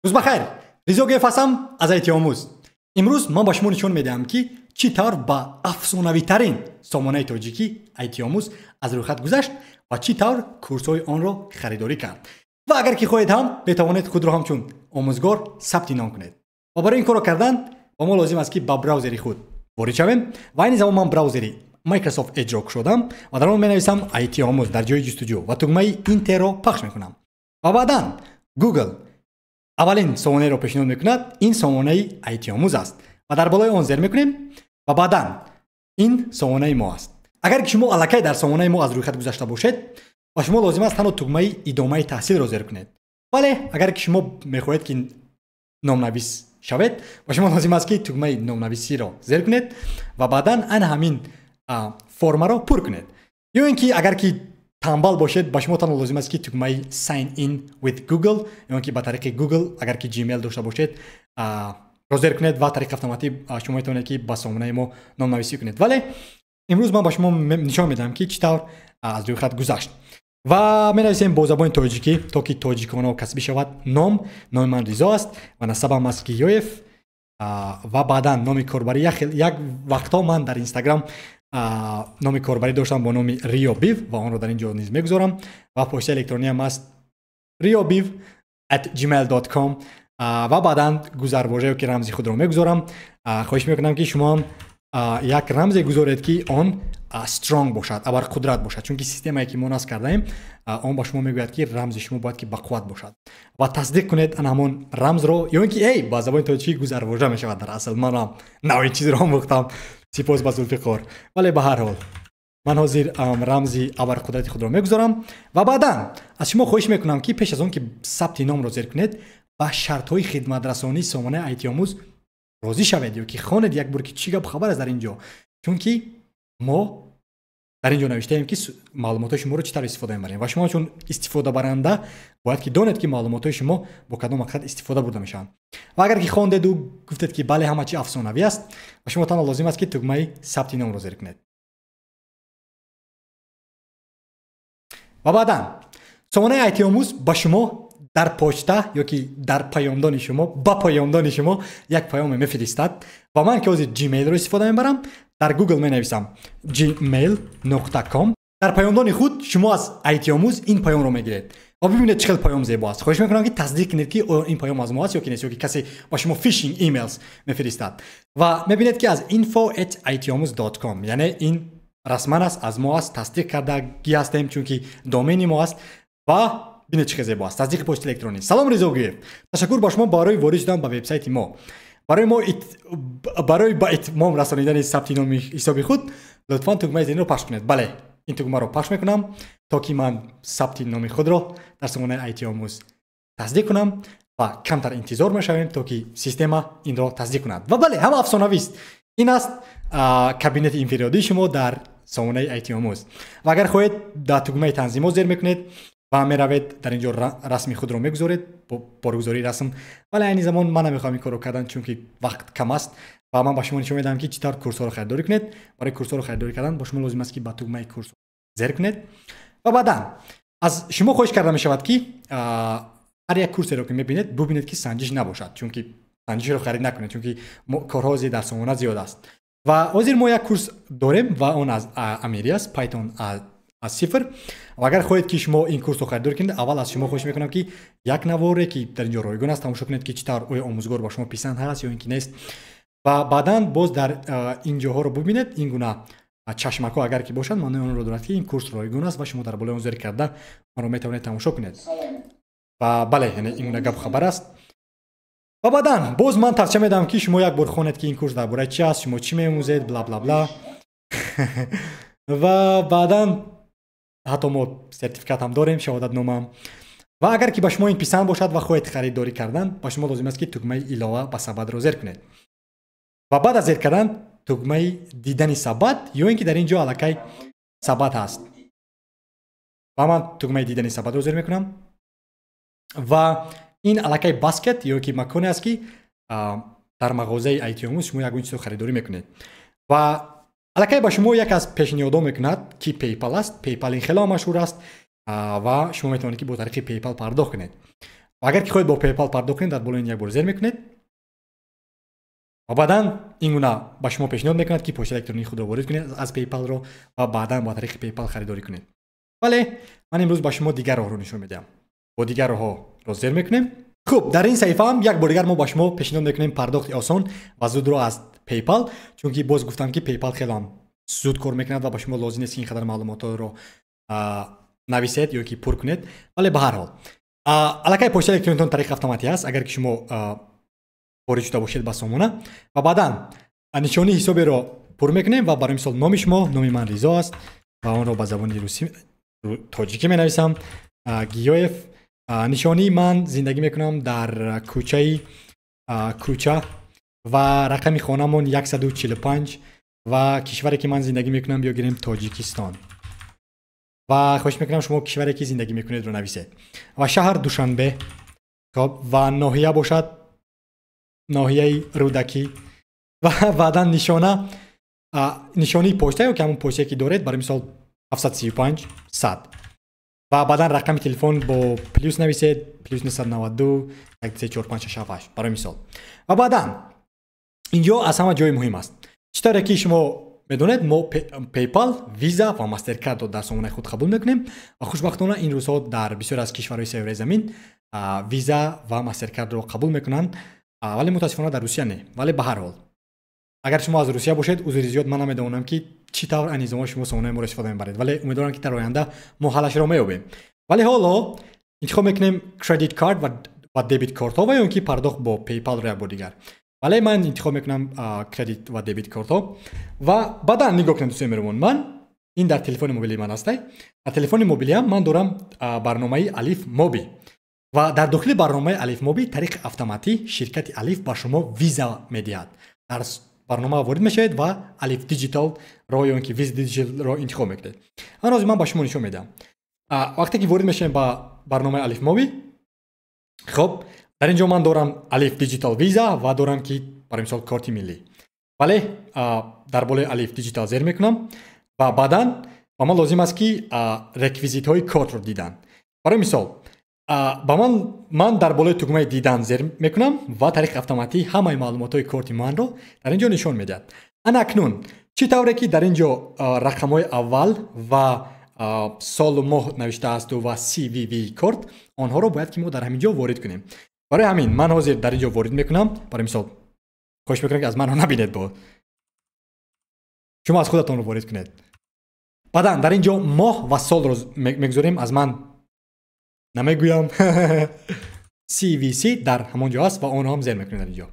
روز بخیر. رضا گیف هستم از آیتی آموز. امروز من با شما نشون میدم که چطور با افسانه‌ای ترین سامانه تاجیکی آیتی آموز از روی خط گذشت و چطور کورس‌های آن را خریداری کرد. و اگر که خواهید هم بتوانید خود را همچون آموزگار ثبت نام کنید. و برای این کار کردن با ما لازم است که با براوزر خود وارد شویم و این زمان من براوزری مایکروسافت اج را شدم و در آن می‌نویسم آیتی آموز در جای جستجو و تکمه اینتر را پخش می‌کنم. و بعداً گوگل اولین سامانه را پیشنهاد میکند. این سامانه آیتی آموز است و در بالای آن زیر میکنیم و بعداً این سامانه ما است. اگر که شما الکی در سامانه ما از روی خط گذشته باشید و شما لازم است تنها تکمه ادامه تحصیل را زیر کنید. ولی اگر که شما میخواهید که نامنویس شوید و شما لازم است که تکمه نامنویسی را زیر کنید و بعداً همین فرم را پر کنید. یا اینکه اگر که تنبال باشید با شما تنها لازم است که تکمه sign in with Google یا اینکه با طریق گوگل اگر که جیمیل داشته باشید را زیر کنید و طریق اتوماتیک شما میتونید که با سامانه ما نامنویسی کنید. ولی امروز من با شما نشان میدم که چطور از روی خط گذشت و می‌نویسیم با زبان تاجیکی تا که تاجیکانه کسبی شود. نام من رضا است و نسبم مسکیویف و بعدا نام کاربری یک وقتا من در اینستاگرام نام کاربری داشتم با نام ریو بیو و آن رو در اینجا نیز میگذارم و پست الکترونی هم است riobiv@gmail.com و بعدا گذرواژه که رمزی خود رو میگذارم. خواهش میکنم که شما هم یک رمز گذارید که آن استرانگ باشد، ابر قدرت باشد، چون که سیستمی که ما نصب کرده ایم آن با شما میگوید که رمز شما باید که با قوت باشد و تصدیق کنید همون رمز رو یا اینکه با زبان تاجیکی گذرواژه میشود. در اصل من هم نوعی چیز رو گفتم، سپاس با ذوالفقار، ولی به هر حال من حاضر رمزی ابر قدرت خود را میگذارم و بعدا از شما خواهش میکنم که پیش از اون که ثبت نام را زیر کنید با شرط های خدمت رسانی سامانه آیتی آموز راضی شوید یا که خواند یک بار که چی گپ خبر است در اینجا، چون که ما در اینجا نوشته ایم که معلومات شما رو چطور استفاده می‌بریم و شما چون استفاده برنده باید که دانید که معلومات شما با کدام مقصد استفاده برده میشن. و اگر که خواندید و گفتید که بله همه چی افسانه‌ای است و شما تنها لازم است که تکمه ثبت نام رو زیر کنید. و بعدا سامانه آیتی آموز با شما در پاچته یا که در پیامدان شما با پیامدان شما یک پیام میفرستد و من که از جیمیل رو استفاده میبرم در گوگل می نویسم gmail.com. در پیامدان خود شما از آیتی آموز این پیام رو میگیرید و ببینید چقدر پیام زیبا است. خواهش میکنم که تصدیق کنید که این پیام از ما است یا که نیست یا که کسی با شما فیشینگ ایمیلز میفرستد و میبینید که از info@itiamuz.com یعنی این رسما است، از ما است، تصدیق کردگی هستیم چون که دامین ما است و ببینید چه زیبا است. تصدیق پست الکترونیک. سلام رضا گیف. تشکر با شما برای وارد شدن به وبسایت ما. برای با اتمام رسانیدن ثبت نام حساب خود لطفاً تکمه این رو پخش کنید. بله این تکمه رو پخش میکنم تا که من ثبت نام خود رو در سامانه آیتی آموز تصدیق کنم و کمتر انتظار میشویم تا که سیستم این رو تصدیق کند. و بله هم افسانه‌ای است. این است کابینت انفرادی شما در سامانه آیتی آموز و اگر خواهید در تکمه تنظیمات زیر میکنید و می روید در اینجا رسمی خود رو میگذارید بارگذاری رسم. ولی این زمان من نمیخوام این کارو کردن چون که وقت کم است و من با شما نشون میدم که چطور کورس ها رو خریداری کنید. برای کورس ها رو خریداری کردن با شما لازم است که با تکمه کورس زیر کنید و بعدا از شما خواهش کرده می شود که هر یک کورس رو که میبینید ببینید که سنجش نباشد، چون که سنجش رو خرید نکنید چون که کارها در سامانه زیاد است. و حاضر ما یک کورس داریم و اون از امیری است، پایتون از صفر. و اگر خواهید که شما این کورس رو خریداری کنید اول از شما خواهش میکنم که یک نواره که در اینجا رایگان است تماشا کنید که چطور اوی آموزگار با شما پسند هست یا اینکه نیست و بعدا باز در اینجاها رو ببینید این گونه چشمک ها اگر که باشند معنی اون رو دارد که این کورس رایگان است و شما در بالای اون زیر کرده آن رو میتونید تماشا کنید و بله یعنی این گونه گپ خبر است. و بعدا باز من توصیه میدم که شما یک بار خوانید که این کورس درباره چی است، شما چی میموزید بلا بلا بلا و بعدا حتی ما سرتیفیکات هم داریم، شهادت نامه. و اگر که با شما این پسند باشد و خواهید خریداری کردن با شما لازم است که تکمه علاوه به سبد رو زیر کنید و بعد از زیر کردن تکمه دیدن سبد یا اینکه در اینجا الکی سبد هست و من تکمه دیدن سبد رو زیر میکنم و این الکی باسکت یا که مکانی است که در مغازه آیتی آموز شما یک چیز خریداری میکنید و الکی با شما یک از پیشنهادها میکند که پیپال است. پیپال این خیلی مشهور است و شما میتونید که با طریق پیپال پرداخت کنید و اگر که خواهید با پیپال پرداخت کنید در بالا این یک بار زیر میکنید و بعدا این گونه به شما پیشنهاد میکند که پشت الکترونیک خود رو وارد کنید از پیپال رو و بعدا با طریق پیپال خریداری کنید. ولی من امروز با شما دیگر راه رو نشون میدم. با دیگر راه رو زیر میکنیم. خب در این صفحه هم یک بار دیگر ما با شما پیشنهاد میکنیم پرداخت آسان و زود رو از پیپال، چون که باز گفتم که پیپال خیلی زود کار میکند و با شما لازم نیست که اینقدر معلومات رو نویسید یا که پر کنید. ولی به هر حال الکی پشت الکترونیک طریق اتوماتیک است اگر که شما وارد شده باشید با سامانه و بعدا نشانی حساب رو پر میکنیم و برای مثال نام شما، نام من رضا است و آن رو به زبان روسی تاجیکی می نویسم گیوف. نشانی من زندگی میکنم در کوچه و رقم خانه‌مان 145 و کشوری که من زندگی میکنم بگیریم تاجیکستان و خواهش میکنم شما کشوری که زندگی میکنید رو نویسید و شهر دوشنبه و ناحیه باشد ناحیه رودکی و بعدا نشانی پشته یا که همون پشته که دارید برای مثال 735 100 و بعدا رقم تلفن با پلیس نویسید پلیس 992 13456 برای مثال. و بعدا اینجا از همه جای مهم است چطوره که شما میدونید ما پیپال، ویزا و ماسترکارد رو در سامانه خود قبول میکنیم و خوشبختانه این روزها در بسیار از کشورهای سیاره زمین ویزا و ماسترکارد رو قبول میکنن ولی متاسفانه در روسیه نه. ولی به هر حال اگر شما از روسیه باشید عذر زیاد من نمیدونم که چی طور انیزما شما سامانه ما رو استفاده میبرید ولی امیدوارم که در آینده ما حلش رو میابیم. ولی حالا انتخاب میکنیم کردیت کارت و دبیت کارت ها و یا اینکه پرداخت با پیپال رو یک بار دیگر. ولی من انتخاب میکنم کردیت و دبیت کارت ها و بعدا نگاه کنید دوستان میرون من این در تلفن موبیلی من است. در تلفن موبیلی من دارم برنامه الف موبی و در داخل برنامه الف موبی طریق اتوماتیک شرکت الف با شما ویزا میدهد. در برنامه وارد میشید و الف دیجیتال رو یا اینکه ویزا دیجیتال رو انتخاب میکنید. امروز من با شما نشون میدم وقتی که وارد میشیم با برنامه الف موبی خب در اینجا من دارم الف دیجیتال ویزا و دارم که برای مثال کارت ملی. ولی در بالای الف دیجیتال زیر میکنم و بعدا با من لازم است که رکویزیت های کارت رو دیدن. برای مثال با من در بالای تکمه دیدن زیر میکنم و طریق اتوماتیک همه معلومات های کارت من رو در اینجا نشون میده. انا اکنون چطوره که در اینجا رقم های اول و سال و ماه نوشته است و CVV کارت آنها رو باید که ما در همینجا وارد کنیم. برای همین من حاضر در اینجا وارد میکنم. برای مثال خواهش میکنم که از من رو نبینید با شما از خودتون رو وارد کنید. بعدا در اینجا ماه و سال رو میگذاریم از من نمیگویم CVC در همونجا است و آن هم زیر میکنید در اینجا.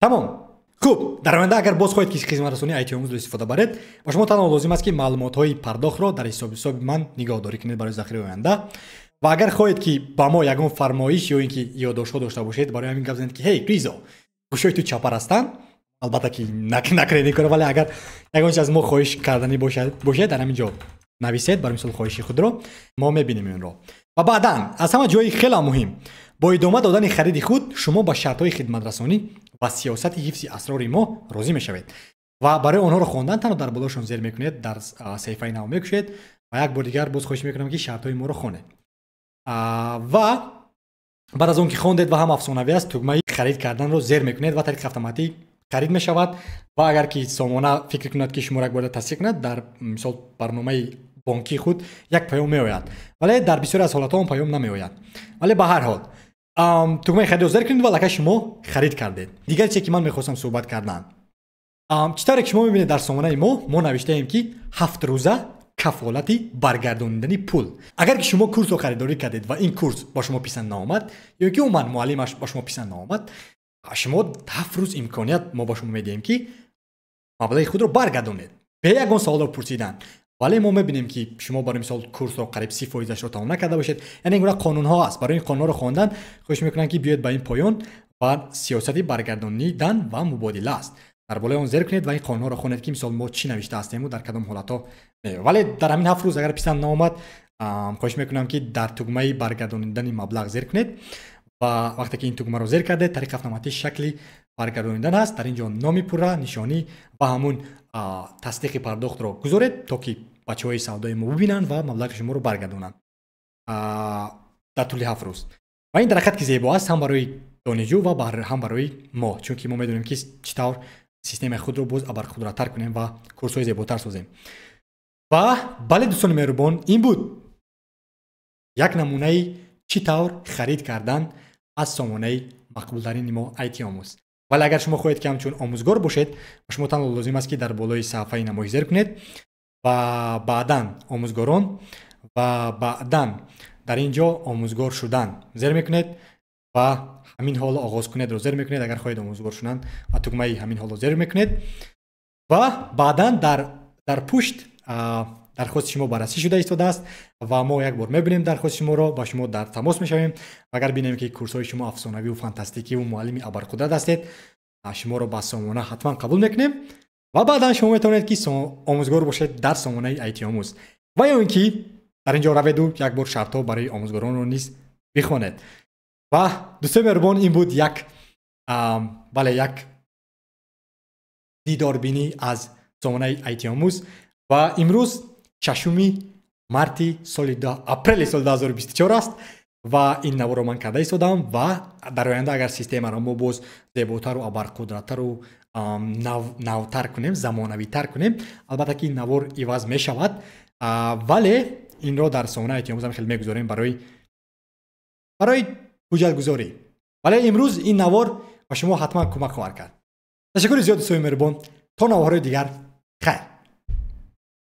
تمام. خوب در آینده اگر باز خواهید که خدمت رسانی ایتیومز رو استفاده برید و شما تنها لازم است که معلومات های پرداخت رو در حساب من نگهداری کنید برای ذخیره آینده و اگر خواهید که با ما یگان فرمایش یا اینکه یادداشت داشته باشید برای همین گپ زنید که هی ریزا گوشای تو چپر هستن البته که نکنید کنه ولی اگر یگان چیز از ما خواهش کردنی باشه در همینجا نویسید برای مثال خواهشی خود رو ما میبینیم این رو. و بعدا از همه جای خیلی مهم با ادامه دادن خرید خود شما با شرط های خدمت رسانی و سیاست حفظ اسرار ما راضی میشوید و برای آنها رو خواندن تنها در بالاشون زیر میکنید در صفحه نو میکشید و یک بار دیگر باز خواهش میکنم که شرط های ما رو خونید و بعد از اون که خوندید و هم افسانه‌ای است تکمه خرید کردن رو زیر میکنید و طریق اتوماتیک خرید میشود و اگر که سامانه فکر کند که شما را یک بار تصدیق کند در مثال برنامه بانکی خود یک پیام میآید ولی در بسیاری از حالات اون پیام نمیآید. ولی به هر حال تکمه خرید رو زیر کنید و لکه شما خرید کردید. دیگر چیزی که من میخواستم صحبت کردن چطوره که شما میبینید در سامانه ما نوشته ایم که 7 روزه کفالتی برگرداندن پول. اگر که شما کورس رو خریداری کردید و این کورس با شما پسند نآمد یا که اون معلمش با شما پسند نآمد شما 7 روز امکانیت ما با شما میدیم که مبلغ خود رو برگردونید. به یگان سوال رو پرسیدن ولی ما میبینیم که شما برای مثال کورس رو قریب 30% رو تمام نکرده باشید. یعنی این قانون ها است. برای این قانون رو خواندن خواهش میکنن که بیاید با این پایان و سیاستی برگردانیدن و مبادله است در بالای اون زیر کنید و این قانون رو خوانید که مثال ما چی نوشته هستیم و در کدام حالت ها. ولی در همین 7 روز اگر پسند نآمد خواهش میکنم که در تکمه برگردانیدن مبلغ زیر کنید و وقتی که این تکمه رو زیر کرده طریق اتوماتیک شکلی برگردانیدن هست در اینجا نام پوره نشانی و همون تصدیق پرداخت رو گذارید تا که بچهای سودای ما ببینن و مبلغ شما رو برگردونن در طول 7 روز. و این درخت که زیبا است هم برای دانشجو و هم برای ما، چون که ما میدونیم که چطور سیستم خود رو باز ابرقدرت‌تر کنیم و کورس‌های زیباتر سازیم. و بله دوستان مهربان، این بود یک نمونه چطور خرید کردن از سامانه مقبول ترین ما ایتی آموز. ولی اگر شما خواهید که همچون آموزگار باشید، شما تنها لازم است که در بالای صفحه نمایش زیر کنید و بعداً آموزگاران و بعداً در اینجا آموزگار شدن زیر میکنید و همین حال آغاز کنید رو زیر میکنید. اگر خواهید آموزگار شدن و تکمه همین حال رو زیر میکنید و بعداً در پشت درخواست شما بررسی شده ایستاده است و ما یک بار میبینیم درخواست شما را، با شما در تماس میشویم. اگر ببینیم که کورس های شما افسانوی و فانتاستیکی و معلم ابرقدرت هستید، شما را با سامانه حتما قبول میکنیم و بعدا شما میتونید که آموزگار باشید در سامانه ایتی آموز و یا اینکه در اینجا روید و یک بار شرط ها برای آموزگاران رو نیز بخوانید. و دوستان مهربان، این بود یک دیداربینی از سامانه ایتی آموز و امروز 6 اپریل سال 2024 است و این نوار رو من کرده ایستادم و در آینده اگر سیستم را ما باز زیباتر و ابرقدرت‌تر و نوتر کنیم، زمانوی تر کنیم، البته که این نوار عوض می شود، ولی این را در سامانه ایتی آموز هم خیلی میگذاریم برای حجت گذاری. ولی امروز این نوار به شما حتما کمک خواهد کرد. تشکر زیاد دوستان مهربان. تا نوارهای دیگر، خیر.